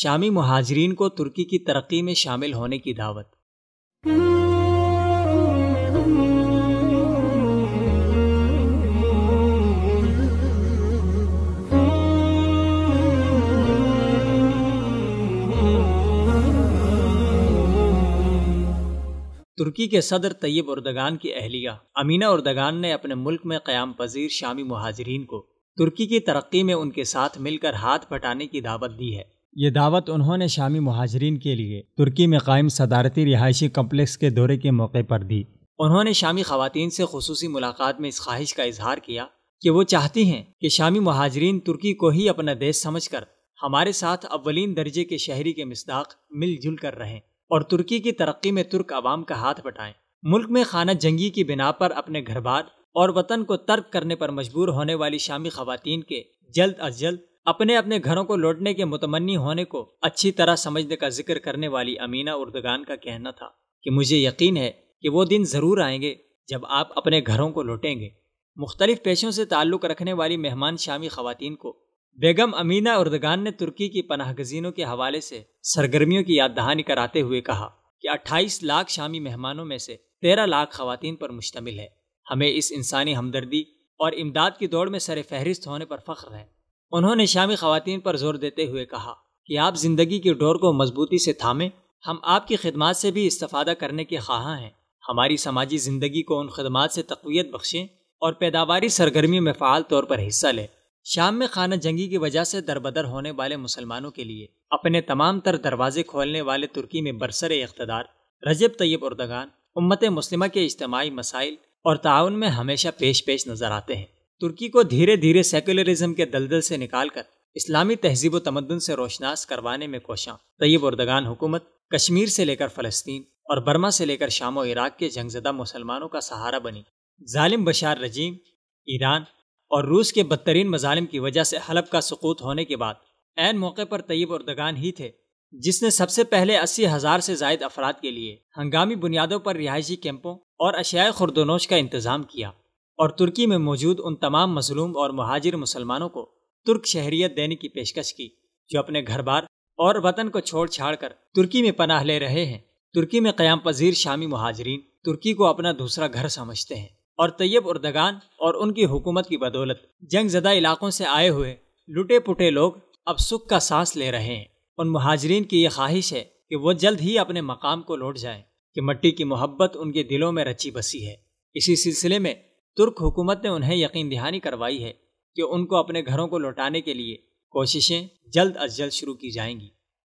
شامی مہاجرین کو ترکی کی ترقی میں شامل ہونے کی دعوت۔ ترکی کے صدر طیب اردگان کی اہلیہ امینا اردگان نے اپنے ملک میں قیام پذیر شامی مہاجرین کو ترکی کی ترقی میں ان کے ساتھ مل کر ہاتھ بٹانے کی دعوت دی ہے۔ یہ دعوت انہوں نے شامی مہاجرین کے لیے ترکی میں قائم صدارتی رہائشی کمپلیکس کے دورے کے موقع پر دی۔ انہوں نے شامی خواتین سے خصوصی ملاقات میں اس خواہش کا اظہار کیا کہ وہ چاہتی ہیں کہ شامی مہاجرین ترکی کو ہی اپنا دیش سمجھ کر ہمارے ساتھ اولین درجے کے شہری کے مصداق مل جل کر رہیں اور ترکی کی ترقی میں ترک عوام کا ہاتھ بٹائیں۔ ملک میں خانہ جنگی کی بنا پر اپنے گھر بار اور وطن کو ترک کرنے پر مجبور ہونے والی شامی خواتین کے جلد از جلد اپنے گھروں کو لوٹنے کے متمنی ہونے کو اچھی طرح سمجھنے کا ذکر کرنے والی امینا اردگان کا کہنا تھا کہ مجھے یقین ہے کہ وہ دن ضرور آئیں گے جب آپ اپنے گھروں کو لوٹیں گے۔ مختلف پیشوں سے تعلق رکھنے والی مہمان شامی خواتین کو بیگم امینا اردگان نے ترکی کی پناہ گزینوں کے حوالے سے سرگرمیوں کی یاد دہانی کراتے ہوئے کہا کہ 28 لاکھ شامی مہمانوں میں سے 13 لاکھ خواتین پر مشتمل ہے۔ ہمیں اس انسانی ہمدردی اور امداد کی دوڑ میں سر فہرست ہونے پر فخر ہے۔ انہوں نے شامی خواتین پر زور دیتے ہوئے کہا کہ آپ زندگی کی ڈور کو مضبوطی سے تھامیں، ہم آپ کی خدمات سے بھی استفادہ کرنے کے خواہاں ہیں۔ ہماری سماجی زندگی کو ان خدمات سے تقویت بخشیں اور پیداواری سرگرمیوں میں فعال طور پر حصہ لیں۔ شام میں خانہ جنگی کی وجہ سے دربدر ہونے والے مسلمانوں کے لیے اپنے تمام تر دروازے کھولنے والے ترکی میں برسر اقتدار رجب طیب اردگان امت مسلمہ کے اجتماعی مسائل اور تعاون میں ہمیشہ پیش نظر آتے ہیں۔ ترکی کو دھیرے دھیرے سیکولرزم کے دلدل سے نکال کر اسلامی تہذیب و تمدن سے روشناس کروانے میں کوشاں طیب اردگان حکومت کشمیر سے لے کر فلسطین اور برما سے لے کر شام و عراق کے جنگ زدہ مسلمانوں کا سہارا بنی۔ ظالم بشار رجیم، ایران اور روس کے بدترین مظالم کی وجہ سے حلب کا سقوط ہونے کے بعد عین موقع پر طیب اردگان ہی تھے جس نے سب سے پہلے 80,000 سے زائد افراد کے لیے ہنگامی بنیادوں پر رہائشی کیمپوں اور اشیاء خوردونوش کا انتظام کیا اور ترکی میں موجود ان تمام مظلوم اور مہاجر مسلمانوں کو ترک شہریت دینے کی پیشکش کی جو اپنے گھر بار اور وطن کو چھوڑ چھاڑ کر ترکی میں پناہ لے رہے ہیں۔ ترکی میں قیام پذیر شامی مہاجرین ترکی کو اپنا دوسرا گھر سمجھتے ہیں اور طیب اردگان اور ان کی حکومت کی بدولت جنگ زدہ علاقوں سے آئے ہوئے لٹے پٹے لوگ اب سکھ کا سانس لے رہے ہیں۔ ان مہاجرین کی یہ خواہش ہے کہ وہ جلد ہی اپنے مقام کو لوٹ جائیں کہ مٹی کی محبت ان کے دلوں میں رچی بسی ہے۔ اسی سلسلے میں ترک حکومت نے انہیں یقین دہانی کروائی ہے کہ ان کو اپنے گھروں کو لوٹانے کے لیے کوششیں جلد از جلد شروع کی جائیں گی۔